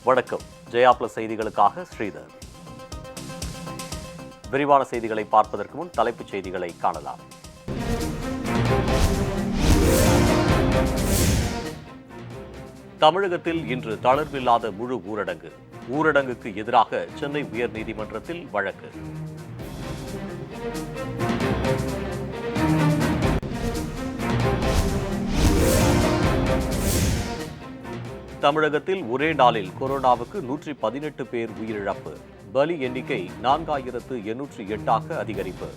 வணக்கம். ஜெயா பிளஸ் செய்திகளுக்காக ஸ்ரீதர். விரிவான செய்திகளை பார்ப்பதற்கு முன் தலைப்புச் செய்திகளை காணலாம். தமிழகத்தில் இன்று தளர்வில்லாத முழு ஊரடங்கு. ஊரடங்குக்கு எதிராக சென்னை உயர்நீதிமன்றத்தில் வழக்கு. தமிழகத்தில் ஒரே நாளில் கொரோனாவுக்கு 118 பேர் உயிரிழப்பு. பலி எண்ணிக்கை 4808 அதிகரிப்பு.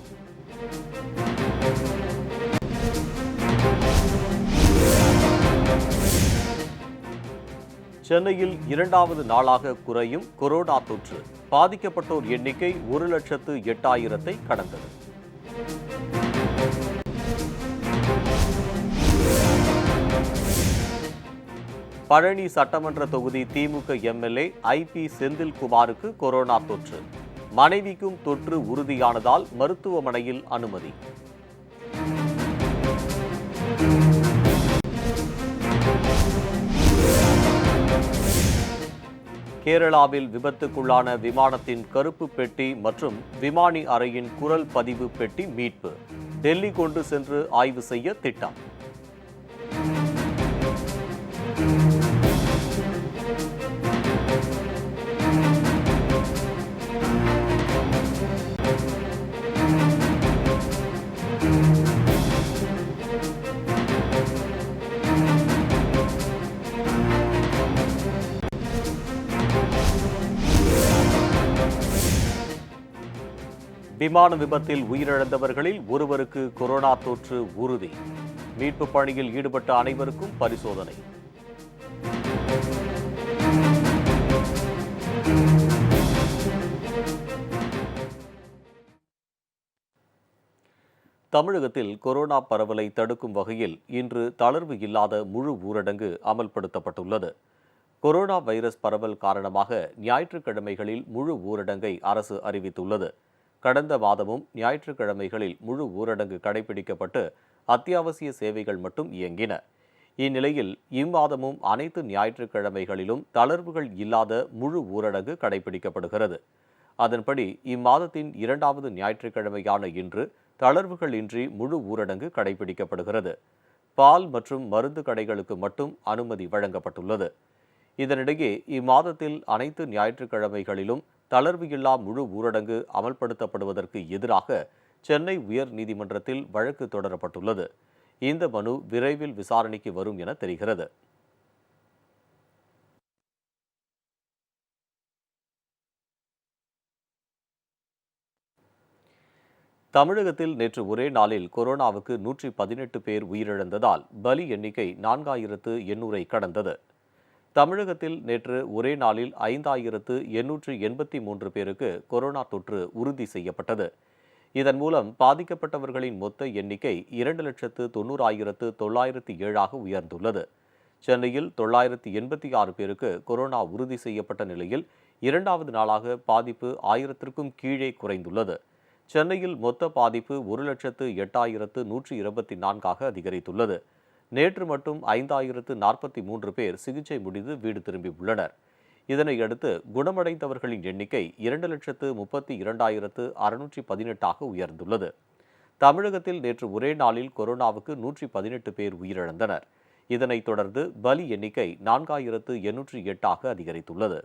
சென்னையில் 2வது நாளாக குறையும் கொரோனா தொற்று. பாதிக்கப்பட்டோர் எண்ணிக்கை 1,08,000 கடந்தது. பழனி சட்டமன்ற தொகுதி திமுக எம்எல்ஏ ஐபி செந்தில்குமாருக்கு கொரோனா தொற்று. மனைவிக்கும் தொற்று உறுதியானதால் மருத்துவமனையில் அனுமதி. கேரளாவில் விபத்துக்குள்ளான விமானத்தின் கருப்பு பெட்டி மற்றும் விமானி அறையின் குரல் பதிவு பெட்டி மீட்பு. டெல்லி கொண்டு சென்று ஆய்வு செய்ய திட்டம். விமான விபத்தில் உயிரிழந்தவர்களில் ஒருவருக்கு கொரோனா தொற்று உறுதி. மீட்பு பணியில் ஈடுபட்ட அனைவருக்கும் பரிசோதனை. தமிழகத்தில் கொரோனா பரவலை தடுக்கும் வகையில் இன்று தளர்வு இல்லாத முழு ஊரடங்கு அமல்படுத்தப்பட்டுள்ளது. கொரோனா வைரஸ் பரவல் காரணமாக ஞாயிற்றுக்கிழமைகளில் முழு ஊரடங்கை அரசு அறிவித்துள்ளது. கடந்த மாதமும் ஞாயிற்றுக்கிழமைகளில் முழு ஊரடங்கு கடைபிடிக்கப்பட்டு அத்தியாவசிய சேவைகள் மட்டும் இயங்கின. இந்நிலையில் இம்மாதமும் அனைத்து ஞாயிற்றுக்கிழமைகளிலும் தளர்வுகள் இல்லாத முழு ஊரடங்கு கடைபிடிக்கப்படுகிறது. அதன்படி இம்மாதத்தின் 2வது ஞாயிற்றுக்கிழமையான இன்று தளர்வுகள் இன்றி முழு ஊரடங்கு கடைபிடிக்கப்படுகிறது. பால் மற்றும் மருந்து கடைகளுக்கு மட்டும் அனுமதி வழங்கப்பட்டுள்ளது. இதனிடையே இம்மாதத்தில் அனைத்து ஞாயிற்றுக்கிழமைகளிலும் தளர்வு இல்லா முழு ஊரடங்கு அமல்படுத்தப்படுவதற்கு எதிராக சென்னை உயர்நீதிமன்றத்தில் வழக்கு தொடரப்பட்டுள்ளது. இந்த மனு விரைவில் விசாரணைக்கு வரும் என தெரிகிறது. தமிழகத்தில் நேற்று ஒரே நாளில் கொரோனாவுக்கு 118 பேர் உயிரிழந்ததால் பலி எண்ணிக்கை 4800 கடந்தது. தமிழகத்தில் நேற்று ஒரே நாளில் 5883 பேருக்கு கொரோனா தொற்று உறுதி செய்யப்பட்டது. இதன் மூலம் பாதிக்கப்பட்டவர்களின் மொத்த எண்ணிக்கை 2,90,907 உயர்ந்துள்ளது. சென்னையில் 986 பேருக்கு கொரோனா உறுதி செய்யப்பட்ட நிலையில் 2வது நாளாக பாதிப்பு 1000க்கும் கீழே குறைந்துள்ளது. சென்னையில் மொத்த பாதிப்பு 1,08,124 அதிகரித்துள்ளது. நேற்று மட்டும் 5,043 பேர் சிகிச்சை முடிந்து வீடு திரும்பியுள்ளனர். இதனையடுத்து குணமடைந்தவர்களின் எண்ணிக்கை 2,32,618 உயர்ந்துள்ளது. தமிழகத்தில் நேற்று ஒரே நாளில் கொரோனாவுக்கு 118 பேர் உயிரிழந்தனர். இதனைத் தொடர்ந்து பலி எண்ணிக்கை 4,808 அதிகரித்துள்ளது.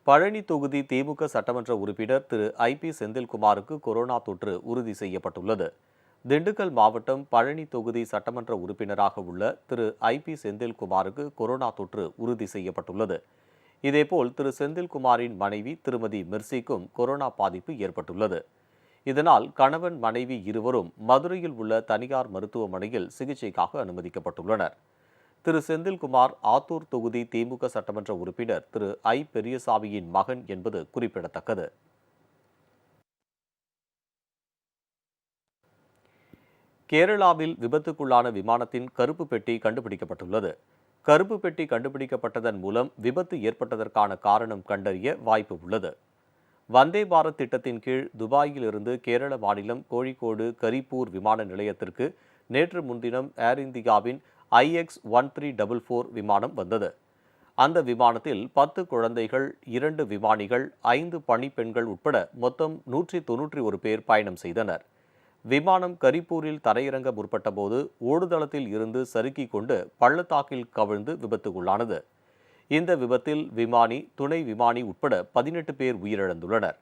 பழனி தொகுதி திமுக சட்டமன்ற உறுப்பினர் திரு ஐபி செந்தில்குமாருக்கு கொரோனா தொற்று உறுதி செய்யப்பட்டுள்ளது. திண்டுக்கல் மாவட்டம் பழனி தொகுதி சட்டமன்ற உறுப்பினராக உள்ள திரு ஐபி செந்தில்குமாருக்கு கொரோனா தொற்று உறுதி செய்யப்பட்டுள்ளது. இதேபோல் திரு செந்தில்குமாரின் மனைவி திருமதி மெர்சிக்கும் கொரோனா பாதிப்பு ஏற்பட்டுள்ளது. இதனால் கணவன் மனைவி இருவரும் மதுரையில் உள்ள தனியார் மருத்துவமனையில் சிகிச்சைக்காக அனுமதிக்கப்பட்டுள்ளனர். திரு செந்தில்குமார் ஆத்தூர் தொகுதி திமுக சட்டமன்ற உறுப்பினர் திரு ஐ பெரியசாமியின் மகன் என்பது குறிப்பிடத்தக்கது. கேரளாவில் விபத்துக்குள்ளான விமானத்தின் கருப்பு பெட்டி கண்டுபிடிக்கப்பட்டுள்ளது. கருப்பு பெட்டி கண்டுபிடிக்கப்பட்டதன் மூலம் விபத்து ஏற்பட்டதற்கான காரணம் கண்டறிய வாய்ப்பு உள்ளது. வந்தே பாரத் திட்டத்தின் கீழ் துபாயில் இருந்து கேரள மாநிலம் கோழிக்கோடு கரிப்பூர் விமான நிலையத்திற்கு நேற்று முன்தினம் ஏர் இந்தியாவின் IX1344 விமானம் வந்தது. அந்த விமானத்தில் 10 குழந்தைகள், 2 விமானிகள், 5 பணிப்பெண்கள் உட்பட மொத்தம் 191 பேர் பயணம் செய்தனர். விமானம் கரிப்பூரில் தரையிறங்க முற்பட்டபோது ஓடுதளத்தில் இருந்து சறுக்கிக் கொண்டு பள்ளத்தாக்கில் கவிழ்ந்து விபத்துக்குள்ளானது. இந்த விபத்தில் விமானி, துணை விமானி உட்பட 18 பேர் உயிரிழந்துள்ளனர்.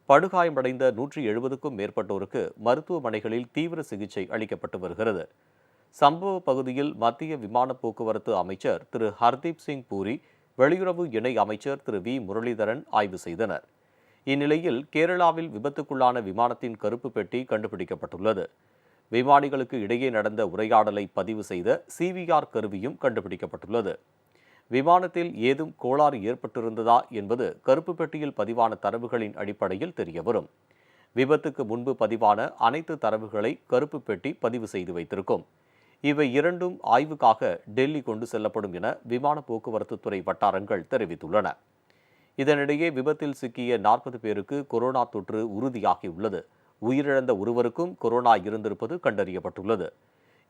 படுகாயமடைந்த 170க்கும் மேற்பட்டோருக்கு மருத்துவமனைகளில் தீவிர சிகிச்சை அளிக்கப்பட்டு வருகிறது. சம்பவ பகுதியில் மத்திய விமான போக்குவரத்து அமைச்சர் திரு ஹர்தீப் சிங் பூரி, வெளியுறவு இணை அமைச்சர் திரு வி முரளிதரன் ஆய்வு செய்தனர். இந்நிலையில் கேரளாவில் விபத்துக்குள்ளான விமானத்தின் கருப்பு பெட்டி கண்டுபிடிக்கப்பட்டுள்ளது. விமானிகளுக்கு இடையே நடந்த உரையாடலை பதிவு செய்த CVR கருவியும் கண்டுபிடிக்கப்பட்டுள்ளது. விமானத்தில் ஏதும் கோளாறு ஏற்பட்டிருந்ததா என்பது கருப்பு பெட்டியில் பதிவான தரவுகளின் அடிப்படையில் தெரியவரும். விபத்துக்கு முன்பு பதிவான அனைத்து தரவுகளை கருப்பு பெட்டி பதிவு செய்து வைத்திருக்கும். இவை இரண்டும் ஆய்வுக்காக டெல்லி கொண்டு செல்லப்படும் என விமான போக்குவரத்து துறை வட்டாரங்கள் தெரிவித்துள்ளன. இதனிடையே விபத்தில் சிக்கிய 40 பேருக்கு கொரோனா தொற்று உறுதியாகியுள்ளது. உயிரிழந்த ஒருவருக்கும் கொரோனா இருந்திருப்பது கண்டறியப்பட்டுள்ளது.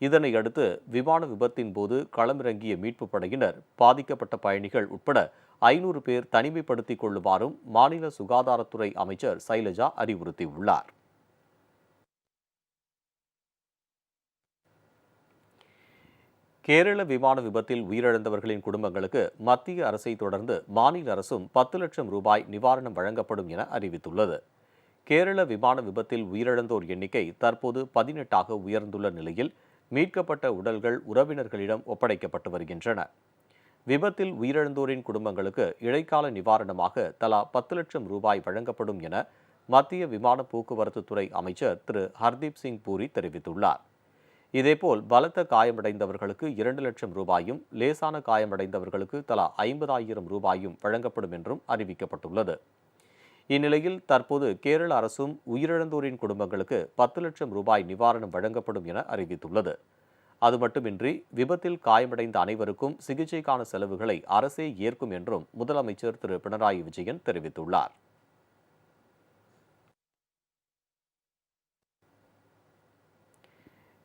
இதனையடுத்து விமான விபத்தின் போது களமிறங்கிய மீட்புப் படையினர் பாதிக்கப்பட்ட பயணிகள் உட்பட 500 பேர் தனிமைப்படுத்திக் கொள்ளுமாறும் மாநில சுகாதாரத்துறை அமைச்சர் சைலஜா அறிவுறுத்தியுள்ளார். கேரள விமான விபத்தில் உயிரிழந்தவர்களின் குடும்பங்களுக்கு மத்திய அரசை தொடர்ந்து மாநில அரசும் 10 லட்சம் ரூபாய் நிவாரணம் வழங்கப்படும் என அறிவித்துள்ளது. கேரள விமான விபத்தில் உயிரிழந்தோர் எண்ணிக்கை தற்போது 18ஆக உயர்ந்துள்ள நிலையில் மீட்கப்பட்ட உடல்கள் உறவினர்களிடம் ஒப்படைக்கப்பட்டு வருகின்றன. விபத்தில் உயிரிழந்தோரின் குடும்பங்களுக்கு இடைக்கால நிவாரணமாக தலா 10 லட்சம் ரூபாய் வழங்கப்படும் என மத்திய விமான போக்குவரத்து துறை அமைச்சர் திரு ஹர்தீப் சிங் பூரி தெரிவித்துள்ளார். இதேபோல் பலத்த காயமடைந்தவர்களுக்கு 2 லட்சம் ரூபாயும், லேசான காயமடைந்தவர்களுக்கு தலா 50,000 ரூபாயும் வழங்கப்படும் என்றும் அறிவிக்கப்பட்டுள்ளது. இந்நிலையில் தற்போது கேரள அரசும் உயிரிழந்தோரின் குடும்பங்களுக்கு 10 லட்சம் ரூபாய் நிவாரணம் வழங்கப்படும் என அறிவித்துள்ளது. அது மட்டுமின்றி விபத்தில் காயமடைந்த அனைவருக்கும் சிகிச்சைக்கான செலவுகளை அரசே ஏற்கும் என்றும் முதலமைச்சர் திரு பினராயி விஜயன் தெரிவித்துள்ளார்.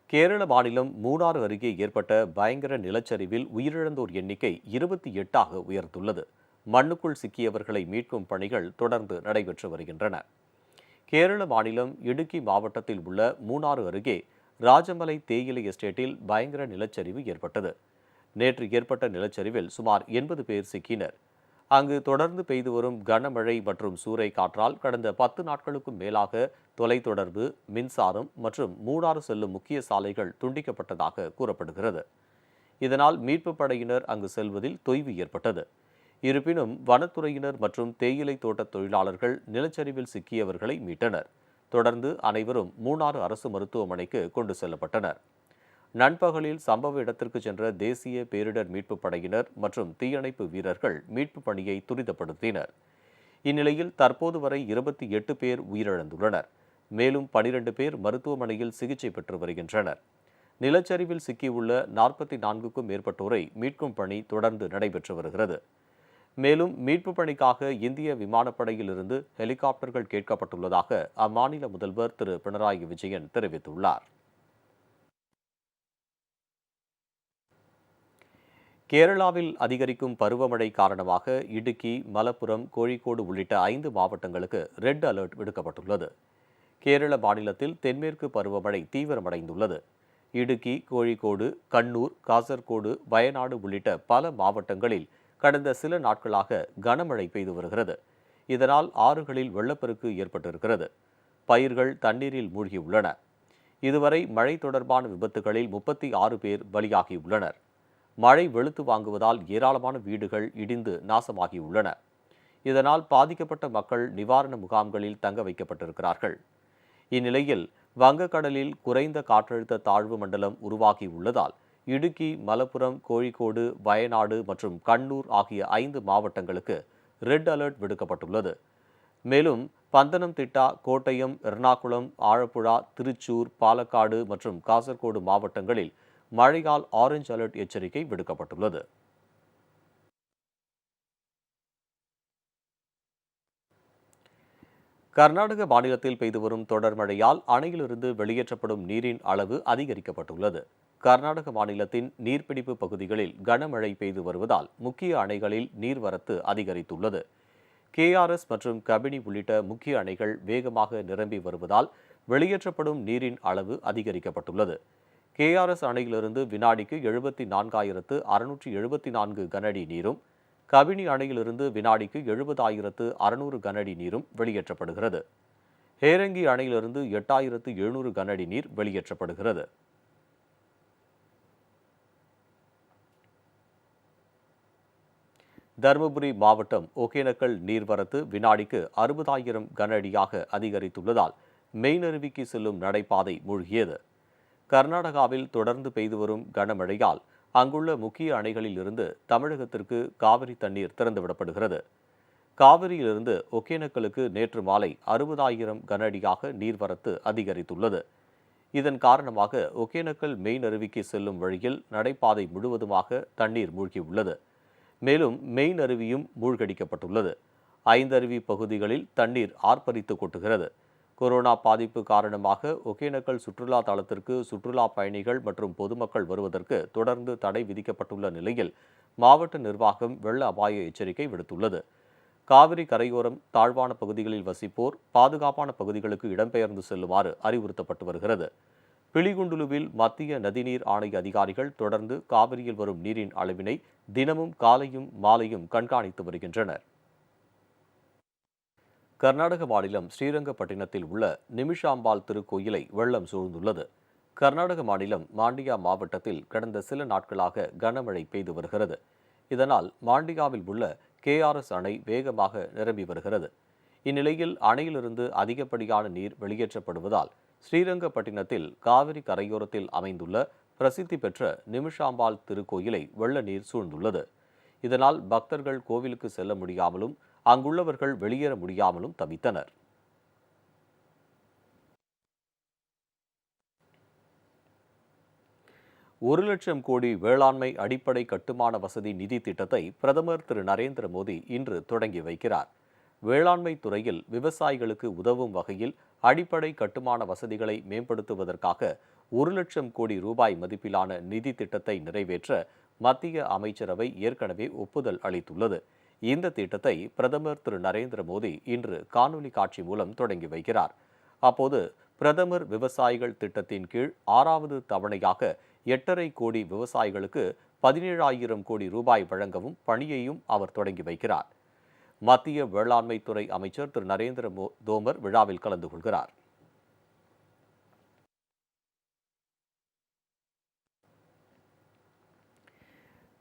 கேரள மாநிலம் மூணாறு அருகே ஏற்பட்ட பயங்கர நிலச்சரிவில் உயிரிழந்தோர் எண்ணிக்கை 28ஆக உயர்ந்துள்ளது. மண்ணுக்குள் சிக்கியவர்களை மீட்கும் பணிகள் தொடர்ந்து நடைபெற்று வருகின்றன. கேரள மாநிலம் இடுக்கி மாவட்டத்தில் உள்ள மூணாறு அருகே ராஜமலை தேயிலை எஸ்டேட்டில் பயங்கர நிலச்சரிவு ஏற்பட்டது. நேற்று ஏற்பட்ட நிலச்சரிவில் சுமார் 80 பேர் சிக்கினர். அங்கு தொடர்ந்து பெய்து வரும் கனமழை மற்றும் சூறை காற்றால் கடந்த 10 நாட்களுக்கும் மேலாக தொலைத்தொடர்பு, மின்சாரம் மற்றும் மூணாறு செல்லும் முக்கிய சாலைகள் துண்டிக்கப்பட்டதாக கூறப்படுகிறது. இதனால் மீட்புப் படையினர் அங்கு செல்வதில் தொய்வு ஏற்பட்டது. இருப்பினும் வனத்துறையினர் மற்றும் தேயிலை தோட்ட தொழிலாளர்கள் நிலச்சரிவில் சிக்கியவர்களை மீட்டனர். தொடர்ந்து அனைவரும் மூணாறு அரசு மருத்துவமனைக்கு கொண்டு செல்லப்பட்டனர். நண்பகலில் சம்பவ இடத்திற்கு சென்ற தேசிய பேரிடர் மீட்புப் படையினர் மற்றும் தீயணைப்பு வீரர்கள் மீட்புப் பணியை துரிதப்படுத்தினர். இந்நிலையில் தற்போது வரை 28 பேர் உயிரிழந்துள்ளனர். மேலும் 12 பேர் மருத்துவமனையில் சிகிச்சை பெற்று வருகின்றனர். நிலச்சரிவில் சிக்கியுள்ள 44க்கும் மேற்பட்டோரை மீட்கும் பணி தொடர்ந்து நடைபெற்று வருகிறது. மேலும் மீட்புப் பணிக்காக இந்திய விமானப்படையில் இருந்து ஹெலிகாப்டர்கள் கேட்கப்பட்டுள்ளதாக அம்மாநில முதல்வர் திரு பினராயி விஜயன் தெரிவித்துள்ளார். கேரளாவில் அதிகரிக்கும் பருவமழை காரணமாக இடுக்கி, மலப்புரம், கோழிக்கோடு உள்ளிட்ட 5 மாவட்டங்களுக்கு ரெட் அலர்ட் விடுக்கப்பட்டுள்ளது. கேரள மாநிலத்தில் தென்மேற்கு பருவமழை தீவிரமடைந்துள்ளது. இடுக்கி, கோழிக்கோடு, கண்ணூர், காசர்கோடு, வயநாடு உள்ளிட்ட பல மாவட்டங்களில் கடந்த சில நாட்களாக கனமழை பெய்து வருகிறது. இதனால் ஆறுகளில் வெள்ளப்பெருக்கு ஏற்பட்டிருக்கிறது. பயிர்கள் தண்ணீரில் மூழ்கியுள்ளன. இதுவரை மழை தொடர்பான விபத்துகளில் 36 பேர் பலியாகியுள்ளனர். மழை வெளுத்து வாங்குவதால் ஏராளமான வீடுகள் இடிந்து நாசமாகியுள்ளன. இதனால் பாதிக்கப்பட்ட மக்கள் நிவாரண முகாம்களில் தங்க வைக்கப்பட்டிருக்கிறார்கள். இந்நிலையில் வங்கக்கடலில் குறைந்த காற்றழுத்த தாழ்வு மண்டலம் உருவாகியுள்ளதால் இடுக்கி, மலப்புரம், கோழிக்கோடு, வயநாடு மற்றும் கண்ணூர் ஆகிய 5 மாவட்டங்களுக்கு ரெட் அலர்ட் விடுக்கப்பட்டுள்ளது. மேலும் பந்தனம்திட்டா, கோட்டயம், எர்ணாகுளம், ஆழப்புழா, திருச்சூர், பாலக்காடு மற்றும் காசர்கோடு மாவட்டங்களில் மழையால் ஆரஞ்சு அலர்ட் எச்சரிக்கை விடுக்கப்பட்டுள்ளது. கர்நாடக மாநிலத்தில் பெய்து வரும் தொடர் மழையால் அணையிலிருந்து வெளியேற்றப்படும் நீரின் அளவு அதிகரிக்கப்பட்டுள்ளது. கர்நாடக மாநிலத்தின் நீர்பிடிப்பு பகுதிகளில் கனமழை பெய்து வருவதால் முக்கிய அணைகளில் நீர்வரத்து அதிகரித்துள்ளது. KRS மற்றும் கபினி உள்ளிட்ட முக்கிய அணைகள் வேகமாக நிரம்பி வருவதால் வெளியேற்றப்படும் நீரின் அளவு அதிகரிக்கப்பட்டுள்ளது. KRS அணையிலிருந்து வினாடிக்கு 74,674 கனஅடி நீரும், கபினி அணையிலிருந்து வினாடிக்கு 70,600 கனஅடி நீரும் வெளியேற்றப்படுகிறது. ஹேரங்கி அணையிலிருந்து 8,700 கனஅடி நீர் வெளியேற்றப்படுகிறது. தருமபுரி மாவட்டம் ஒகேனக்கல் நீர்வரத்து வினாடிக்கு 60,000 கனஅடியாக அதிகரித்துள்ளதால் மெயினருவிக்கு செல்லும் நடைபாதை மூழ்கியது. கர்நாடகாவில் தொடர்ந்து பெய்து வரும் கனமழையால் அங்குள்ள முக்கிய அணைகளில் இருந்து தமிழகத்திற்கு காவிரி தண்ணீர் திறந்துவிடப்படுகிறது. காவிரியிலிருந்து ஒகேனக்கலுக்கு நேற்று மாலை 60,000 கனஅடியாக நீர்வரத்து அதிகரித்துள்ளது. இதன் காரணமாக ஒகேனக்கல் மெயின் அருவிக்கு செல்லும் வழியில் நடைபாதை முழுவதுமாக தண்ணீர் மூழ்கியுள்ளது. மேலும் மெயின் அருவியும் மூழ்கடிக்கப்பட்டுள்ளது. 5 அருவி பகுதிகளில் தண்ணீர் ஆர்ப்பரித்து கொட்டுகிறது. கொரோனா பாதிப்பு காரணமாக ஒகேனக்கல் சுற்றுலா தலத்திற்கு சுற்றுலா பயணிகள் மற்றும் பொதுமக்கள் வருவதற்கு தொடர்ந்து தடை விதிக்கப்பட்டுள்ள நிலையில் மாவட்ட நிர்வாகம் வெள்ள அபாய எச்சரிக்கை விடுத்துள்ளது. காவிரி கரையோரம் தாழ்வான பகுதிகளில் வசிப்போர் பாதுகாப்பான பகுதிகளுக்கு இடம்பெயர்ந்து செல்லுமாறு அறிவுறுத்தப்பட்டு வருகிறது. பிலிகுண்டுலுவில் மத்திய நதிநீர் ஆணைய அதிகாரிகள் தொடர்ந்து காவிரியில் வரும் நீரின் அளவினை தினமும் காலையும் மாலையும் கண்காணித்து வருகின்றனர். கர்நாடக மாநிலம் ஸ்ரீரங்கப்பட்டினத்தில் உள்ள நிமிஷாம்பாள் திருக்கோயிலை வெள்ளம் சூழ்ந்துள்ளது. கர்நாடக மாநிலம் மாண்டியா மாவட்டத்தில் கடந்த சில நாட்களாக கனமழை பெய்து வருகிறது. இதனால் மாண்டியாவில் உள்ள KRS அணை வேகமாக நிரம்பி வருகிறது. இந்நிலையில் அணையிலிருந்து அதிகப்படியான நீர் வெளியேற்றப்படுவதால் ஸ்ரீரங்கப்பட்டினத்தில் காவிரி கரையோரத்தில் அமைந்துள்ள பிரசித்தி பெற்ற நிமிஷாம்பாள் திருக்கோயிலை வெள்ள நீர் சூழ்ந்துள்ளது. இதனால் பக்தர்கள் கோவிலுக்கு செல்ல முடியாமலும் அங்குள்ளவர்கள் வெளியேற முடியாமலும் தவித்தனர். ₹1,00,000 கோடி வேளாண்மை அடிப்படை கட்டுமான வசதி நிதி திட்டத்தை பிரதமர் திரு நரேந்திர மோடி இன்று தொடங்கி வைக்கிறார். வேளாண்மை துறையில் விவசாயிகளுக்கு உதவும் வகையில் அடிப்படை கட்டுமான வசதிகளை மேம்படுத்துவதற்காக ₹1,00,000 கோடி மதிப்பிலான நிதி திட்டத்தை நிறைவேற்ற மத்திய அமைச்சரவை ஏற்கனவே ஒப்புதல் அளித்துள்ளது. இந்த திட்டத்தை பிரதமர் திரு நரேந்திர மோடி இன்று காணொலி காட்சி மூலம் தொடங்கி வைக்கிறார். அப்போது பிரதமர் விவசாயிகள் திட்டத்தின் கீழ் 6வது தவணையாக 8,5 கோடி விவசாயிகளுக்கு ₹17,000 கோடி வழங்கவும் பணியையும் அவர் தொடங்கி வைக்கிறார். மத்திய வேளாண்மை துறை அமைச்சர் திரு நரேந்திர தோமர் விழாவில் கலந்து கொள்கிறார்.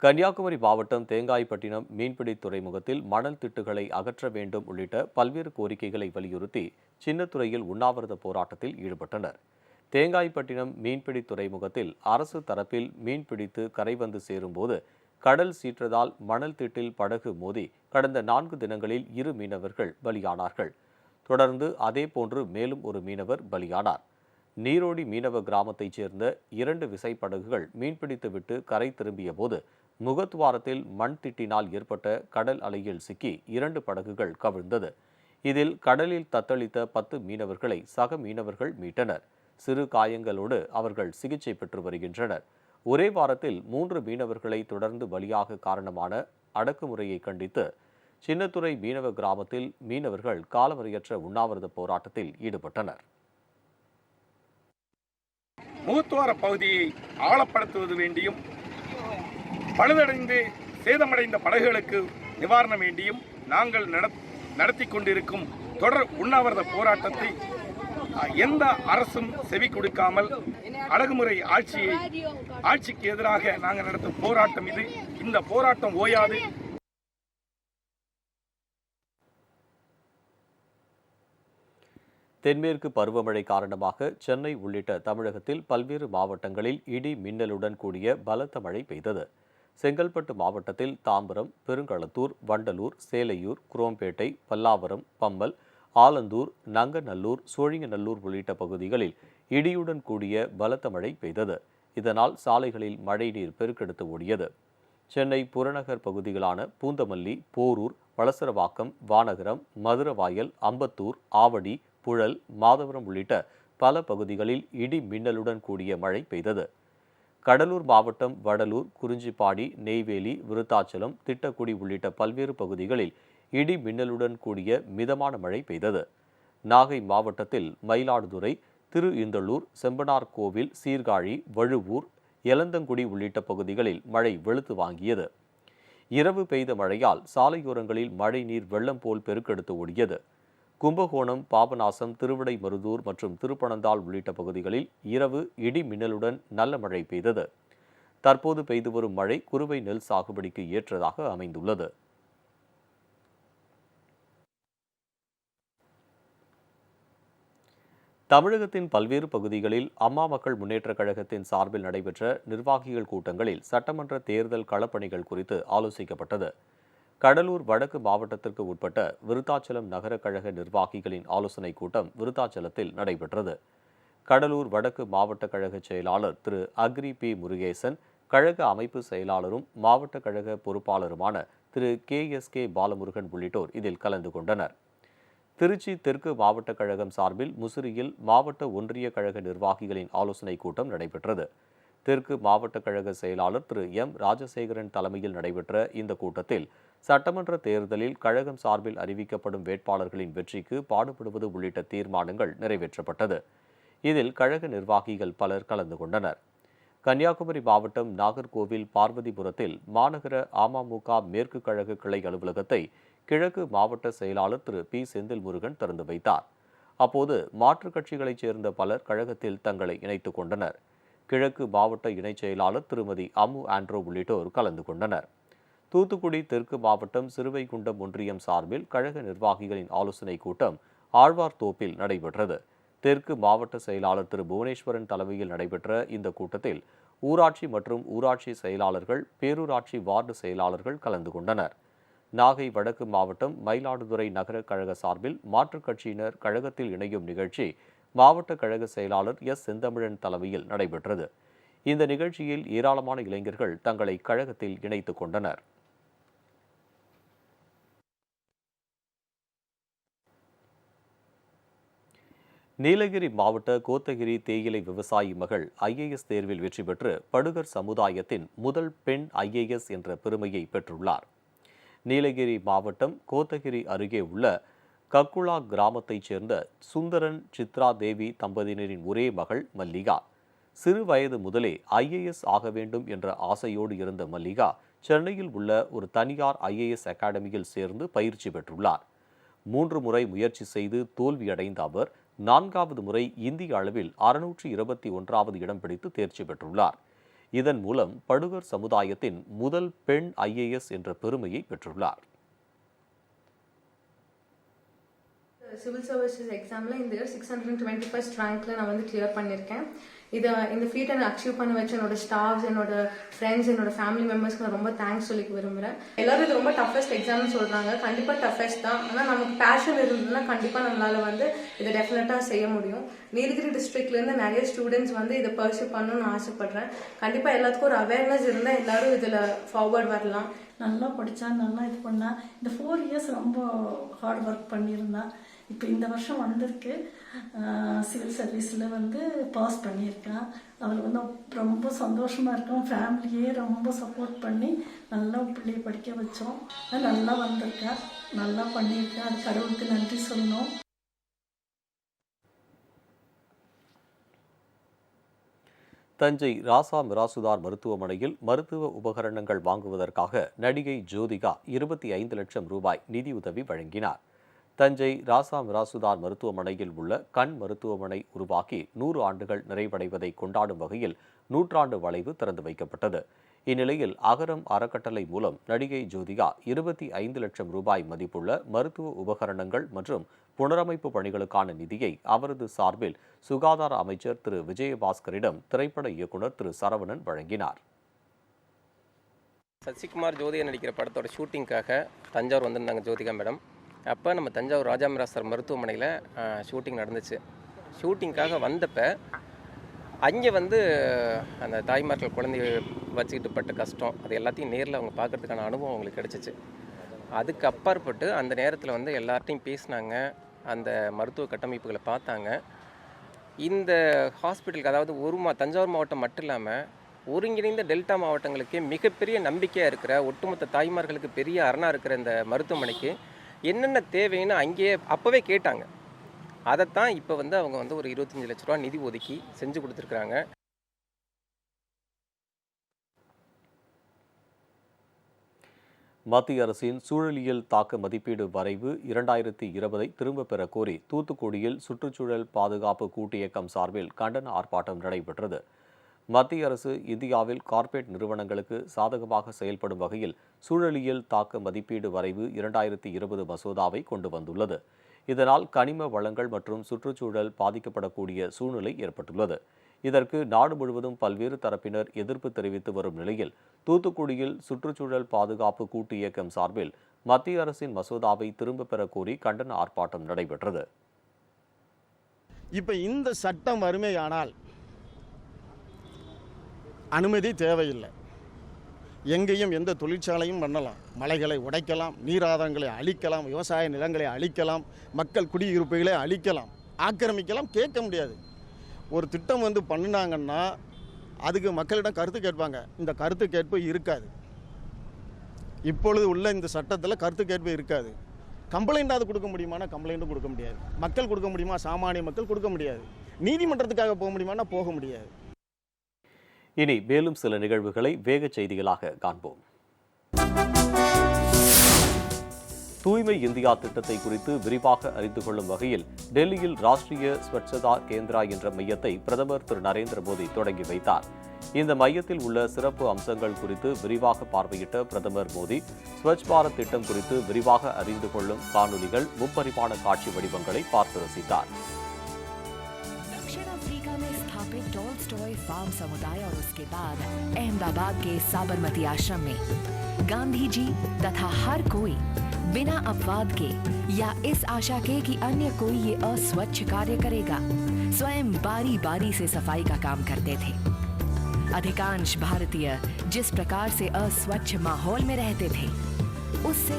கன்னியாகுமரி மாவட்டம் தேங்காய்பட்டினம் மீன்பிடி துறைமுகத்தில் மணல் திட்டுகளை அகற்ற வேண்டும் உள்ளிட்ட பல்வேறு கோரிக்கைகளை வலியுறுத்தி சின்னத்துறையில் உண்ணாவிரத போராட்டத்தில் ஈடுபட்டனர். தேங்காய்பட்டினம் மீன்பிடி துறைமுகத்தில் அரசு தரப்பில் மீன்பிடித்து கரை வந்து சேரும்போது கடல் சீற்றதால் மணல் திட்டில் படகு மோதி கடந்த 4 தினங்களில் 2 மீனவர்கள் பலியானார்கள். தொடர்ந்து அதேபோன்று மேலும் ஒரு மீனவர் பலியானார். நீரோடி மீனவ கிராமத்தைச் சேர்ந்த 2 விசைப்படகுகள் மீன்பிடித்துவிட்டு கரை திரும்பிய போது முகத்துவாரத்தில் மண் திட்டினால் ஏற்பட்ட கடல் அலையில் சிக்கி 2 படகுகள் கவிழ்ந்தது. இதில் கடலில் தத்தளித்த 10 மீனவர்களை சக மீனவர்கள் மீட்டனர். சிறு காயங்களோடு அவர்கள் சிகிச்சை பெற்று வருகின்றனர். ஒரே வாரத்தில் 3 மீனவர்களை தொடர்ந்து பலியாக காரணமான அடக்குமுறையை கண்டித்து சின்னத்துறை மீனவ கிராமத்தில் மீனவர்கள் காலவரையற்ற உண்ணாவிரத போராட்டத்தில் ஈடுபட்டனர். முகத்துவார பகுதியை ஆழப்படுத்துவது வேண்டியும் பழுதடைந்து சேதமடைந்த படகுகளுக்கு நிவாரணம் வேண்டியும் நாங்கள் நடத்தி கொண்டிருக்கும் தொடர் உண்ணாவிரத போராட்டத்தை எந்த அரசும் செவி கொடுக்காமல் அடக்குமுறை ஆட்சிக்கு எதிராக நாங்கள் நடத்தும் போராட்டம் இது. இந்த போராட்டம் ஓயாது. தென்மேற்கு பருவமழை காரணமாக சென்னை உள்ளிட்ட தமிழகத்தில் பல்வேறு மாவட்டங்களில் இடி மின்னலுடன் கூடிய பலத்த மழை பெய்தது. செங்கல்பட்டு மாவட்டத்தில் தாம்பரம், பெருங்களத்தூர், வண்டலூர், சேலையூர், குரோம்பேட்டை, பல்லாவரம், பம்மல், ஆலந்தூர், நங்கநல்லூர், சோழிங்கநல்லூர் உள்ளிட்ட பகுதிகளில் இடியுடன் கூடிய பலத்த மழை பெய்தது. இதனால் சாலைகளில் மழைநீர் பெருக்கெடுத்து ஓடியது. சென்னை புறநகர் பகுதிகளான பூந்தமல்லி, போரூர், வளசரவாக்கம், வானகரம், மதுரவாயல், அம்பத்தூர், ஆவடி, புழல், மாதவரம் உள்ளிட்ட பல பகுதிகளில் இடி மின்னலுடன் கூடிய மழை பெய்தது. கடலூர் மாவட்டம் வடலூர், குறிஞ்சிப்பாடி, நெய்வேலி, விருத்தாச்சலம், திட்டக்குடி உள்ளிட்ட பல்வேறு பகுதிகளில் இடி மின்னலுடன் கூடிய மிதமான மழை பெய்தது. நாகை மாவட்டத்தில் மயிலாடுதுறை, திரு இந்தளூர், செம்பனார் கோவில், சீர்காழி, வழுவூர், எலந்தங்குடி உள்ளிட்ட பகுதிகளில் மழை வெளுத்து வாங்கியது. இரவு பெய்த மழையால் சாலையோரங்களில் மழை நீர் வெள்ளம் போல் பெருக்கெடுத்து ஓடியது. கும்பகோணம், பாபநாசம், திருவிடைமருதூர் மற்றும் திருப்பனந்தாள் உள்ளிட்ட பகுதிகளில் இரவு இடி மின்னலுடன் நல்ல மழை பெய்தது. தற்போது பெய்து வரும் மழை குறுவை நெல் சாகுபடிக்கு ஏற்றதாக அமைந்துள்ளது. தமிழகத்தின் பல்வேறு பகுதிகளில் அம்மா மக்கள் முன்னேற்றக் கழகத்தின் சார்பில் நடைபெற்ற நிர்வாகிகள் கூட்டங்களில் சட்டமன்ற தேர்தல் களப்பணிகள் குறித்து ஆலோசிக்கப்பட்டது. கடலூர் வடக்கு மாவட்டத்திற்கு உட்பட்ட விருத்தாச்சலம் நகர கழக நிர்வாகிகளின் ஆலோசனைக் கூட்டம் விருத்தாச்சலத்தில் நடைபெற்றது. கடலூர் வடக்கு மாவட்ட கழக செயலாளர் திரு அக்ரி பி முருகேசன், கழக அமைப்பு செயலாளரும் மாவட்ட கழக பொறுப்பாளருமான திரு KSK பாலமுருகன் உள்ளிட்டோர் இதில் கலந்து கொண்டனர். திருச்சி தெற்கு மாவட்ட கழகம் சார்பில் முசிறியில் மாவட்ட ஒன்றிய கழக நிர்வாகிகளின் ஆலோசனைக் கூட்டம் நடைபெற்றது. தெற்கு மாவட்ட கழக செயலாளர் திரு M ராஜசேகரன் தலைமையில் நடைபெற்ற இந்த கூட்டத்தில் சட்டமன்ற தேர்தலில் கழகம் சார்பில் அறிவிக்கப்படும் வேட்பாளர்களின் வெற்றிக்கு பாடுபடுவது உள்ளிட்ட தீர்மானங்கள் நிறைவேற்றப்பட்டது. இதில் கழக நிர்வாகிகள் பலர் கலந்து கொண்டனர். கன்னியாகுமரி மாவட்டம் நாகர்கோவில் பார்வதிபுரத்தில் மாநகர அமமுக மேற்கு கழக கிளை அலுவலகத்தை கிழக்கு மாவட்ட செயலாளர் திரு P செந்தில் முருகன் திறந்து வைத்தார். அப்போது மாற்றுக் கட்சிகளைச் சேர்ந்த பலர் கழகத்தில் தங்களை இணைத்துக் கொண்டனர். கிழக்கு மாவட்ட இணைச் செயலாளர் திருமதி அம்மு ஆண்ட்ரோ உள்ளிட்டோர் கலந்து கொண்டனர். தூத்துக்குடி தெற்கு மாவட்டம் சிறுவைகுண்டம் ஒன்றியம் சார்பில் கழக நிர்வாகிகளின் ஆலோசனைக் கூட்டம் ஆழ்வார்தோப்பில் நடைபெற்றது. தெற்கு மாவட்ட செயலாளர் திரு புவனேஸ்வரன் தலைமையில் நடைபெற்ற இந்த கூட்டத்தில் ஊராட்சி மற்றும் ஊராட்சி செயலாளர்கள், பேரூராட்சி வார்டு செயலாளர்கள் கலந்து கொண்டனர். நாகை வடக்கு மாவட்டம் மயிலாடுதுறை நகர கழக சார்பில் மாற்றுக் கட்சியினர் கழகத்தில் இணையும் நிகழ்ச்சி மாவட்ட கழக செயலாளர் S செந்தமிழன் தலைமையில் நடைபெற்றது. இந்த நிகழ்ச்சியில் ஏராளமான இளைஞர்கள் தங்களை கழகத்தில் இணைத்துக் கொண்டனர். நீலகிரி மாவட்ட கோத்தகிரி தேயிலை விவசாயி மகள் IAS தேர்வில் வெற்றி பெற்று படுகர் சமுதாயத்தின் முதல் பெண் IAS என்ற பெருமையை பெற்றுள்ளார். நீலகிரி மாவட்டம் கோத்தகிரி அருகே உள்ள கக்குளா கிராமத்தைச் சேர்ந்த சுந்தரன் சித்ரா தேவி தம்பதியினரின் ஒரே மகள் மல்லிகா. சிறு வயது முதலே IAS ஆக வேண்டும் என்ற ஆசையோடு இருந்த மல்லிகா சென்னையில் உள்ள ஒரு தனியார் IAS அகாடமியில் சேர்ந்து பயிற்சி பெற்றுள்ளார். 3 முறை முயற்சி செய்து தோல்வியடைந்த அவர் 4வது முறை இந்திய அளவில் 621வது இடம் பிடித்து தேர்ச்சி பெற்றுள்ளார். இதன் மூலம் படுகர் சமுதாயத்தின் முதல் பெண் IAS என்ற பெருமையை பெற்றுள்ளார். சிவில் சர்வீசஸ் எக்ஸாமில் இந்த இயர் 621st ரேங்க்ல நான் வந்து கிளியர் பண்ணியிருக்கேன். இந்த ஃபீட்டை நான் அச்சீவ் பண்ண வச்ச என்னோட ஸ்டாஃப்ஸ், என்னோட ஃப்ரெண்ட்ஸ், என்னோட ஃபேமிலி மெம்பர்ஸ்க்கு நான் ரொம்ப தேங்க்ஸ் சொல்லிக்க விரும்புகிறேன். எல்லாரும் இது ரொம்ப டஃபஸ்ட் எக்ஸாம்னு சொல்கிறாங்க. கண்டிப்பாக டஃபஸ்ட் தான். ஆனால் நமக்கு பேஷன் இருந்ததுன்னா கண்டிப்பாக நம்மளால் வந்து இதை டெஃபினட்டாக செய்ய முடியும். நீலகிரி டிஸ்ட்ரிக்ட்லேருந்து நிறைய ஸ்டூடெண்ட்ஸ் வந்து இதை பர்சியூ பண்ணணும்னு ஆசைப்பட்றேன். கண்டிப்பாக எல்லாத்துக்கும் ஒரு அவேர்னஸ் இருந்தால் எல்லாரும் இதில் ஃபார்வர்ட் வரலாம். நல்லா படித்தா, நல்லா இது பண்ணா. இந்த 4 இயர்ஸ் ரொம்ப ஹார்ட் ஒர்க் பண்ணியிருந்தேன். இப்போ இந்த வருஷம் வந்திருக்கு. சிவில் சர்வீஸில் வந்து பாஸ் பண்ணியிருக்கேன். அதில் வந்து ரொம்ப சந்தோஷமாக இருக்கும். ஃபேமிலியே ரொம்ப சப்போர்ட் பண்ணி நல்லா பிள்ளைய படிக்க வச்சோம். நல்லா வந்திருக்கேன், நல்லா பண்ணியிருக்கேன். அது கடவுளுக்கு நன்றி சொல்லணும். தஞ்சை ராசா மிராசுதார் மருத்துவமனையில் மருத்துவ உபகரணங்கள் வாங்குவதற்காக நடிகை ஜோதிகா 25 லட்சம் ரூபாய் நிதியுதவி வழங்கினார். தஞ்சை ராசா மிராசுதார் மருத்துவமனையில் உள்ள கண் மருத்துவமனை உருவாக்கி 100 ஆண்டுகள் நிறைவடைவதை கொண்டாடும் வகையில் 100ஆண்டு வளைவு திறந்து வைக்கப்பட்டது. இந்நிலையில் அகரம் அறக்கட்டளை மூலம் நடிகை ஜோதிகா 25 லட்சம் ரூபாய் மதிப்புள்ள மருத்துவ உபகரணங்கள் மற்றும் புனரமைப்பு பணிகளுக்கான நிதியை அவரது சார்பில் சுகாதார அமைச்சர் திரு விஜயபாஸ்கரிடம் திரைப்பட இயக்குனர் திரு சரவணன் வழங்கினார். சசிகுமார் ஜோதிகா நடிக்கிற படத்தோட ஷூட்டிங்காக தஞ்சாவூர் வந்திருந்தாங்க ஜோதிகா மேடம். அப்போ நம்ம தஞ்சாவூர் ராஜா மிராசுதார் மருத்துவமனையில் ஷூட்டிங் நடந்துச்சு. ஷூட்டிங்காக வந்தப்போ அங்கே வந்து அந்த தாய்மார்கள் குழந்தைய வச்சுக்கிட்டு பட்ட கஷ்டம் அது எல்லாத்தையும் நேரில் அவங்க பார்க்குறதுக்கான அனுபவம் அவங்களுக்கு கிடச்சிச்சு. அதுக்கு அப்பாற்பட்டு அந்த நேரத்தில் வந்து எல்லார்ட்டையும் பேசினாங்க, அந்த மருத்துவ கட்டமைப்புகளை பார்த்தாங்க. இந்த ஹாஸ்பிட்டலுக்கு அதாவது தஞ்சாவூர் மாவட்டம் மட்டும் இல்லாமல் ஒருங்கிணைந்த டெல்டா மாவட்டங்களுக்கே மிகப்பெரிய நம்பிக்கையாக இருக்கிற, ஒட்டுமொத்த தாய்மார்களுக்கு பெரிய அரணாக இருக்கிற இந்த மருத்துவமனைக்கு என்னென்ன தேவைன்னு அங்கேயே அப்போவே கேட்டாங்க. அதைத்தான் இப்போ வந்து அவங்க வந்து ஒரு 25 லட்ச ரூபா நிதி ஒதுக்கி செஞ்சு கொடுத்துருக்குறாங்க. மத்திய அரசின் சூழலியல் தாக்க மதிப்பீடு வரைவு 2020 திரும்பப் பெற கோரி தூத்துக்குடியில் சுற்றுச்சூழல் பாதுகாப்பு கூட்டியக்கம் சார்பில் கண்டன ஆர்ப்பாட்டம் நடைபெற்றது. மத்திய அரசு இந்தியாவில் கார்ப்பரேட் நிறுவனங்களுக்கு சாதகமாக செயல்படும் வகையில் சூழலியல் தாக்க மதிப்பீடு வரைவு 2020 மசோதாவை கொண்டு வந்துள்ளது. இதனால் கனிம வளங்கள் மற்றும் சுற்றுச்சூழல் பாதிக்கப்படக்கூடிய சூழ்நிலை ஏற்பட்டுள்ளது. இதற்கு நாடு முழுவதும் பல்வேறு தரப்பினர் எதிர்ப்பு தெரிவித்து வரும் நிலையில் தூத்துக்குடியில் சுற்றுச்சூழல் பாதுகாப்பு கூட்டு இயக்கம் சார்பில் மத்திய அரசின் மசோதாவை திரும்பப் பெற கோரி கண்டன ஆர்ப்பாட்டம் நடைபெற்றது. இப்ப இந்த சட்டம் வறுமையானால் அனுமதி தேவையில்லை. எங்கேயும் எந்த தொழிற்சாலையும் பண்ணலாம், மலைகளை உடைக்கலாம், நீராதாரங்களை அழிக்கலாம், விவசாய நிலங்களை அழிக்கலாம், மக்கள் குடியிருப்புகளை அழிக்கலாம், ஆக்கிரமிக்கலாம், கேட்க முடியாது. ஒரு திட்டம் வந்து பண்ணினாங்கன்னா அதுக்கு மக்களிடம் கருத்து கேட்பாங்க. இந்த கருத்து கேட்பு இருக்காது. இப்பொழுது உள்ள இந்த சட்டத்தில் கருத்து கேட்பு இருக்காது. கம்ப்ளைண்டாவது கொடுக்க முடியுமானா கம்ப்ளைண்ட்டும் கொடுக்க முடியாது. மக்கள் கொடுக்க முடியுமா? சாமானிய மக்கள் கொடுக்க முடியாது. நீதிமன்றத்துக்காக போக முடியுமானா போக முடியாது. இனி மேலும் சில நிகழ்வுகளை வேக செய்திகளாக காண்போம். தூய்மை இந்தியா திட்டத்தை குறித்து விரிவாக அறிந்து கொள்ளும் வகையில் டெல்லியில் ராஷ்டிரிய ஸ்வச்சதா கேந்திரா என்ற மையத்தை பிரதமர் திரு நரேந்திர மோடி தொடங்கி வைத்தார். இந்த மையத்தில் உள்ள சிறப்பு அம்சங்கள் குறித்து விரிவாக பார்வையிட்ட பிரதமர் மோடி ஸ்வச் பாரத் திட்டம் குறித்து விரிவாக அறிந்து கொள்ளும் காணொலிகள், முப்பரிமாண காட்சி வடிவங்களை பார்த்து ரசித்தார். टॉय फार्म समुदाय और उसके बाद अहमदाबाद के साबरमती आश्रम में गांधी जी तथा हर कोई बिना अपवाद के या इस आशा के कि अन्य कोई ये अस्वच्छ कार्य करेगा, स्वयं बारी बारी से सफाई का काम करते थे। अधिकांश भारतीय जिस प्रकार से अस्वच्छ माहौल में रहते थे उससे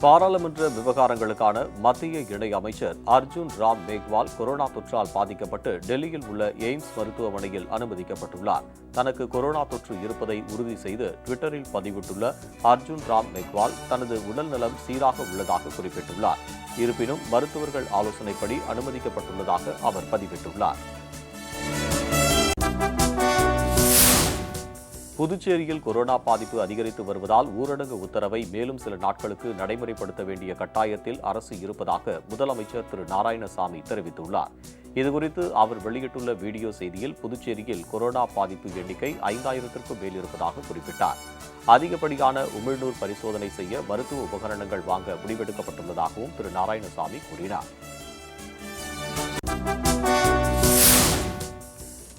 பாராளுமன்ற விவகாரங்களுக்கான மத்திய இணை அமைச்சர் அர்ஜுன் ராம் மேக்வால் கொரோனா தொற்றால் பாதிக்கப்பட்டு டெல்லியில் உள்ள எய்ம்ஸ் மருத்துவமனையில் அனுமதிக்கப்பட்டுள்ளார். தனக்கு கொரோனா தொற்று இருப்பதை உறுதி செய்து ட்விட்டரில் பதிவிட்டுள்ள அர்ஜுன் ராம் மேக்வால் தனது உடல்நலம் சீராக உள்ளதாக குறிப்பிட்டுள்ளார். இருப்பினும் மருத்துவர்கள் ஆலோசனைப்படி அனுமதிக்கப்பட்டுள்ளதாக அவர் பதிவிட்டுள்ளார். புதுச்சேரியில் கொரோனா பாதிப்பு அதிகரித்து வருவதால் ஊரடங்கு உத்தரவை மேலும் சில நாட்களுக்கு நடைமுறைப்படுத்த வேண்டிய கட்டாயத்தில் அரசு இருப்பதாக முதலமைச்சர் திரு நாராயணசாமி தெரிவித்துள்ளார். இதுகுறித்து அவர் வெளியிட்டுள்ள வீடியோ செய்தியில் புதுச்சேரியில் கொரோனா பாதிப்பு எண்ணிக்கை 5000த்திற்கும் மேல் இருப்பதாக குறிப்பிட்டார். அதிகப்படியான உமிழ்நீர் பரிசோதனை செய்ய மருத்துவ உபகரணங்கள் வாங்க முடிவெடுக்கப்பட்டுள்ளதாகவும் திரு நாராயணசாமி கூறினார்.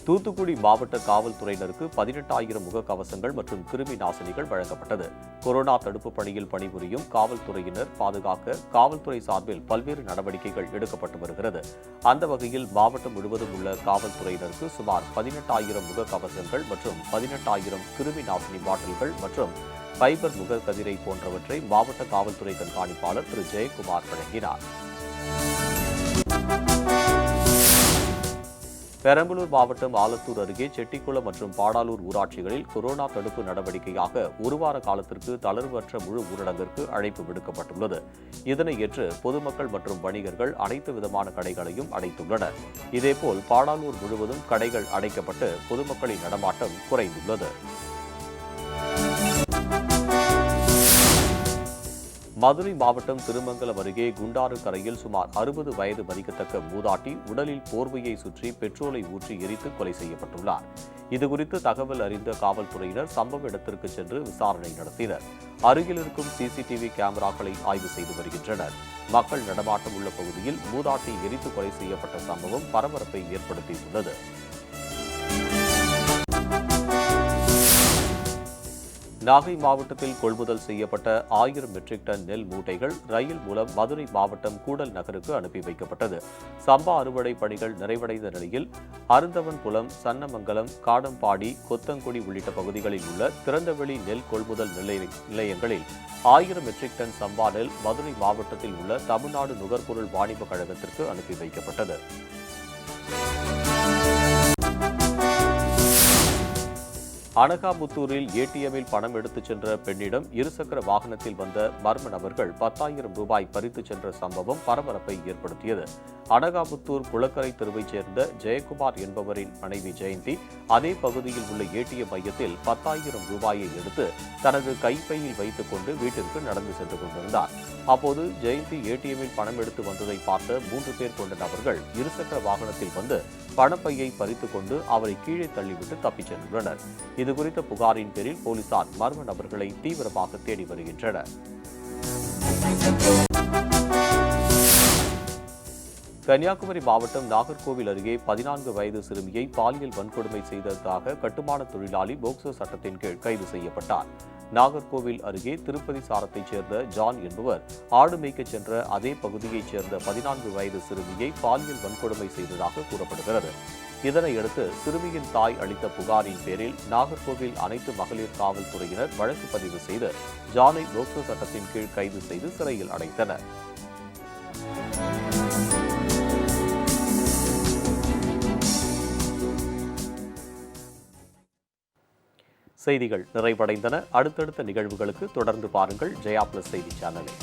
தூத்துக்குடி மாவட்ட காவல்துறையினருக்கு 18,000 முகக்கவசங்கள் மற்றும் கிருமி நாசினிகள் வழங்கப்பட்டது. கொரோனா தடுப்பு பணியில் பணிபுரியும் காவல்துறையினர் பாதுகாக்க காவல்துறை சார்பில் பல்வேறு நடவடிக்கைகள் எடுக்கப்பட்டு வருகிறது. அந்த வகையில் மாவட்டம் முழுவதும் உள்ள காவல்துறையினருக்கு சுமார் 18,000 முகக்கவசங்கள் மற்றும் 18,000 கிருமி நாசினி பாட்டில்கள் மற்றும் ஃபைபர் முகக்கதிரை போன்றவற்றை மாவட்ட காவல்துறை கண்காணிப்பாளர் திரு ஜெயக்குமார் வழங்கினார். பெரம்பலூர் மாவட்டம் ஆலத்தூர் அருகே செட்டிக்குளம் மற்றும் பாடாலூர் ஊராட்சிகளில் கொரோனா தடுப்பு நடவடிக்கையாக ஒரு வார காலத்திற்கு தளர்வற்ற முழு ஊரடங்கிற்கு அழைப்பு விடுக்கப்பட்டுள்ளது. இதனை ஏற்று பொதுமக்கள் மற்றும் வணிகர்கள் அனைத்து விதமான கடைகளையும் அடைத்துள்ளனர். இதேபோல் பாடாலூர் முழுவதும் கடைகள் அடைக்கப்பட்டு பொதுமக்களின் நடமாட்டம் குறைந்துள்ளது. மதுரை மாவட்டம் திருமங்கலம் அருகே குண்டாறு கரையில் சுமார் 60 வயது மதிக்கத்தக்க மூதாட்டி உடலில் போர்வையை சுற்றி பெட்ரோலை ஊற்றி எரித்து கொலை செய்யப்பட்டுள்ளார். இதுகுறித்து தகவல் அறிந்த காவல்துறையினர் சம்பவ இடத்திற்கு சென்று விசாரணை நடத்தினர். அருகில் இருக்கும் சிசிடிவி கேமராக்களை ஆய்வு செய்து வருகின்றனர். மக்கள் நடமாட்டம் உள்ள பகுதியில் மூதாட்டி எரித்து கொலை செய்யப்பட்ட சம்பவம் பரபரப்பை ஏற்படுத்தியுள்ளது. நாகை மாவட்டத்தில் கொள்முதல் செய்யப்பட்ட 1000 மெட்ரிக் டன் நெல் மூட்டைகள் ரயில் மூலம் மதுரை மாவட்டம் கூடல் நகருக்கு அனுப்பி வைக்கப்பட்டது. சம்பா அறுவடை பணிகள் நிறைவடைந்த நிலையில் அருந்தவன்புலம், சன்னமங்கலம், காடம்பாடி, கொத்தங்குடி உள்ளிட்ட பகுதிகளில் உள்ள திறந்தவெளி நெல் கொள்முதல் நிலையங்களில் 1000 மெட்ரிக் டன் சம்பா நெல் மதுரை மாவட்டத்தில் உள்ள தமிழ்நாடு நுகர்பொருள் வாணிப கழகத்திற்கு அனுப்பி வைக்கப்பட்டது. அனகாபுத்தூரில் ஏடிஎம்மில் பணம் எடுத்துச் சென்ற பெண்ணிடம் இருசக்கர வாகனத்தில் வந்த மர்ம நபர்கள் 10,000 ரூபாய் பறித்துச் சென்ற சம்பவம் பரபரப்பை ஏற்படுத்தியது. அனகாபுத்தூர் குளக்கரை தெருவைச் சேர்ந்த ஜெயக்குமார் என்பவரின் மனைவி ஜெயந்தி அதே பகுதியில் உள்ள ஏடிஎம் மையத்தில் 10,000 ரூபாயை எடுத்து தனது கைப்பையில் வைத்துக் கொண்டு வீட்டிற்கு நடந்து சென்று கொண்டிருந்தார். அப்போது ஜெயந்தி ஏடிஎம்மில் பணம் எடுத்து வந்ததை பார்த்த 3 பேர் கொண்ட நபர்கள் இருசக்கர வாகனத்தில் வந்து பணப்பையை பறித்துக் கொண்டு அவரை கீழே தள்ளிவிட்டு தப்பிச் சென்றுள்ளனர். இதுகுறித்த புகாரின் பேரில் போலீசார் மர்ம நபர்களை தீவிரமாக தேடி வருகின்றனர். கன்னியாகுமரி மாவட்டம் நாகர்கோவில் அருகே 14 வயது சிறுமியை பாலியல் வன்கொடுமை செய்ததாக கட்டுமான தொழிலாளி போக்சோ சட்டத்தின் கீழ் கைது செய்யப்பட்டார். நாகர்கோவில் அருகே திருப்பதி சாரத்தைச் சேர்ந்த ஜான் என்பவர் ஆடு மேய்க்கச் சென்ற அதே பகுதியைச் சேர்ந்த 14 வயது சிறுமியை பாலியல் வன்கொடுமை செய்ததாக கூறப்படுகிறது. இதனையடுத்து சிறுமியின் தாய் அளித்த புகாரின் பேரில் நாகர்கோவில் அனைத்து மகளிர் காவல்துறையினர் வழக்கு பதிவு செய்து ஜானை போக்சோ சட்டத்தின் கீழ் கைது செய்து சிறையில் அடைத்தனர். செய்திகள் நிறைவடைந்தன. அடுத்தடுத்த நிகழ்வுகளுக்கு தொடர்ந்து பாருங்கள் ஜெயா பிளஸ் செய்தி சேனலை.